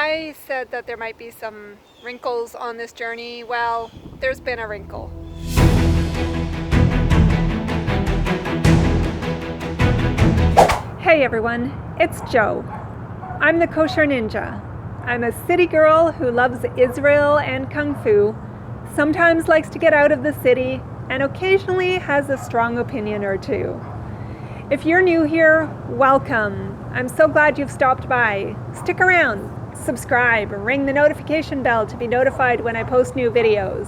I said that there might be some wrinkles on this journey. Well, there's been a wrinkle. Hey everyone, it's Jo. I'm the Kosher Ninja. I'm a city girl who loves Israel and Kung Fu, sometimes likes to get out of the city, and occasionally has a strong opinion or two. If you're new here, welcome. I'm so glad you've stopped by. Stick around, subscribe, ring the notification bell to be notified when I post new videos.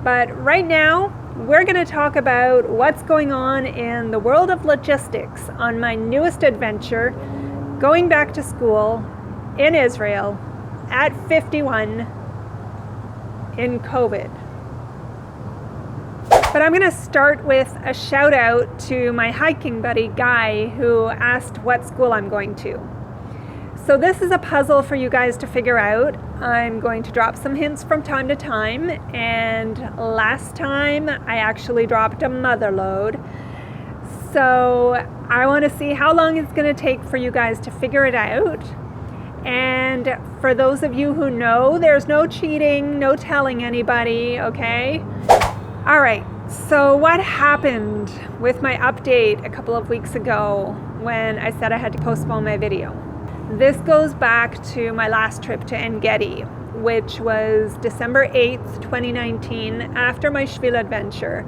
But right now, we're going to talk about what's going on in the world of logistics on my newest adventure, going back to school in Israel at 51 in COVID. But I'm going to start with a shout out to my hiking buddy Guy, who asked what school I'm going to. So this is a puzzle for you guys to figure out. I'm going to drop some hints from time to time, and last time I actually dropped a mother load. So I want to see how long it's going to take for you guys to figure it out. And for those of you who know, there's no cheating, no telling anybody, okay? All right, so what happened with my update a couple of weeks ago when I said I had to postpone my video? This goes back to my last trip to En Gedi, which was December 8th, 2019, after my Shvil adventure.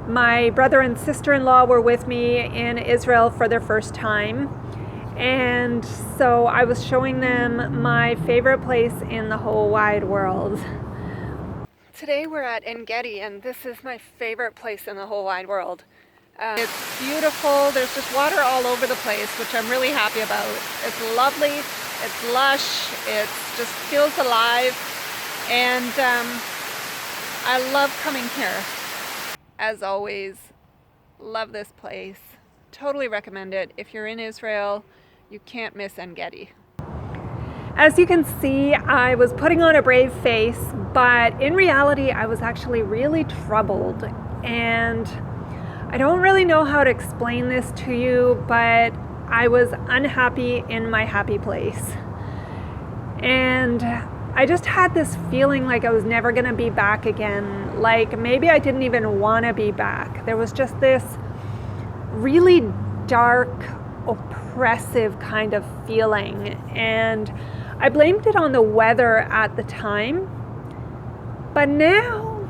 My brother and sister-in-law were with me in Israel for their first time, and so I was showing them my favorite place in the whole wide world. Today we're at En Gedi, and this is my favorite place in the whole wide world. It's beautiful. There's just water all over the place, which I'm really happy about. It's lovely, it's lush, it just feels alive, and I love coming here. As always, love this place. Totally recommend it. If you're in Israel, you can't miss En Gedi. As you can see, I was putting on a brave face, but in reality, I was actually really troubled, and I don't really know how to explain this to you, but I was unhappy in my happy place. And I just had this feeling like I was never going to be back again. Like maybe I didn't even want to be back. There was just this really dark, oppressive kind of feeling. And I blamed it on the weather at the time. But now,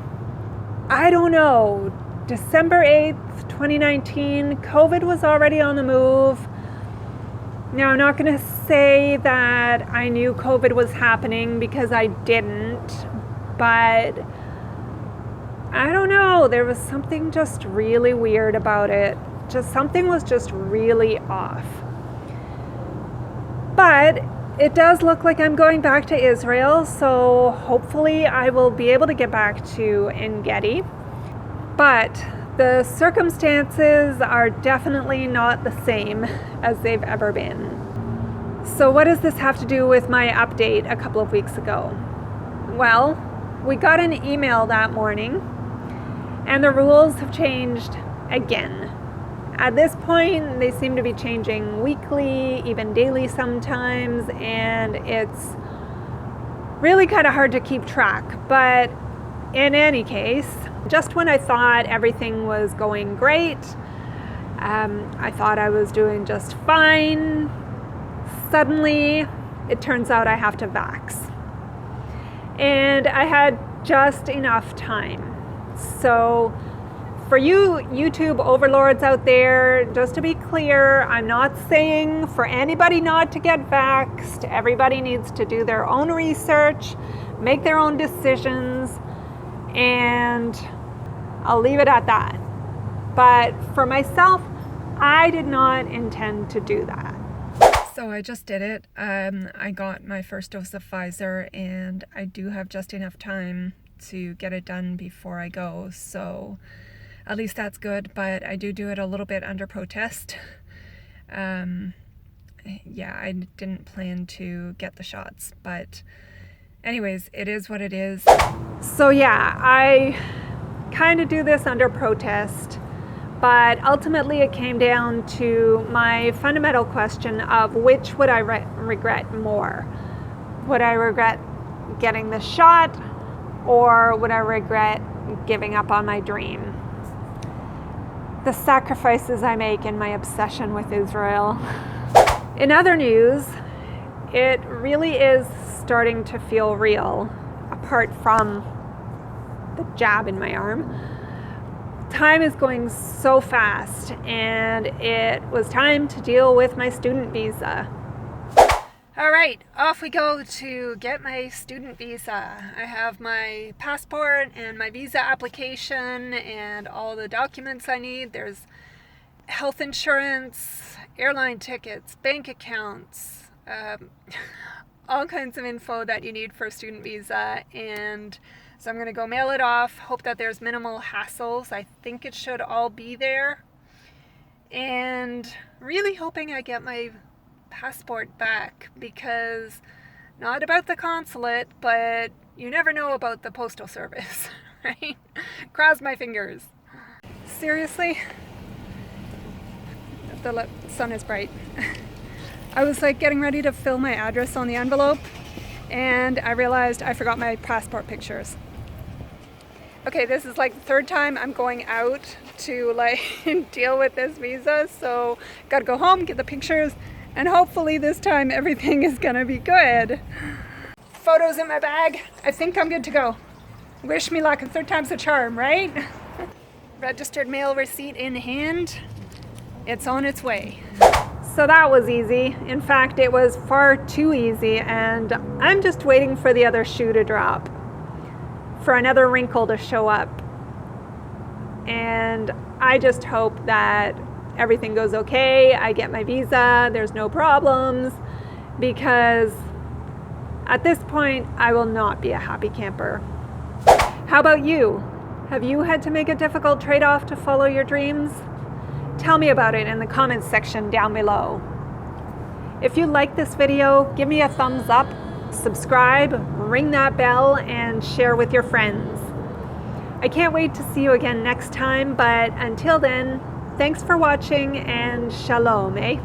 I don't know. December 8th, 2019, COVID was already on the move. Now, I'm not going to say that I knew COVID was happening because I didn't, but I don't know, there was something just really weird about it. Just something was just really off. But it does look like I'm going back to Israel, so hopefully I will be able to get back to En Gedi. But the circumstances are definitely not the same as they've ever been. So what does this have to do with my update a couple of weeks ago? Well, we got an email that morning, and the rules have changed again. At this point, they seem to be changing weekly, even daily sometimes, and it's really kind of hard to keep track. But in any case, just when I thought everything was going great, I thought I was doing just fine, suddenly it turns out I have to vax. And I had just enough time. So for you YouTube overlords out there, just to be clear, I'm not saying for anybody not to get vaxxed. Everybody needs to do their own research, make their own decisions, and I'll leave it at that. But for myself, I did not intend to do that. So I just did it. I got my first dose of Pfizer, and I do have just enough time to get it done before I go. So at least that's good, but I do it a little bit under protest. Yeah, I didn't plan to get the shots, but anyways, it is what it is. So yeah, I kind of do this under protest, but ultimately it came down to my fundamental question of which would I regret more, Would I regret getting the shot, or would I regret giving up on my dream? The sacrifices I make in my obsession with Israel. In other news, it really is starting to feel real, apart from the jab in my arm. Time is going so fast, and it was time to deal with my student visa. All right, off we go to get my student visa. I have my passport and my visa application and all the documents I need. There's health insurance, airline tickets, bank accounts, all kinds of info that you need for a student visa. And so I'm going to go mail it off, hope that there's minimal hassles. I think it should all be there. And really hoping I get my passport back, because not about the consulate, but you never know about the postal service, right? Cross my fingers. Seriously? The sun is bright. I was like getting ready to fill my address on the envelope, and I realized I forgot my passport pictures. Okay, this is like the third time I'm going out to like deal with this visa, so gotta go home, get the pictures, and hopefully this time everything is gonna be good. Photos in my bag. I think I'm good to go. Wish me luck, and third time's a charm, right? Registered mail receipt in hand. It's on its way. So that was easy. In fact, it was far too easy, and I'm just waiting for the other shoe to drop, for another wrinkle to show up. And I just hope that everything goes okay, I get my visa, there's no problems, because at this point, I will not be a happy camper. How about you? Have you had to make a difficult trade-off to follow your dreams? Tell me about it in the comments section down below. If you like this video, give me a thumbs up, subscribe, ring that bell, and share with your friends. I can't wait to see you again next time, but until then, thanks for watching, and shalom, eh?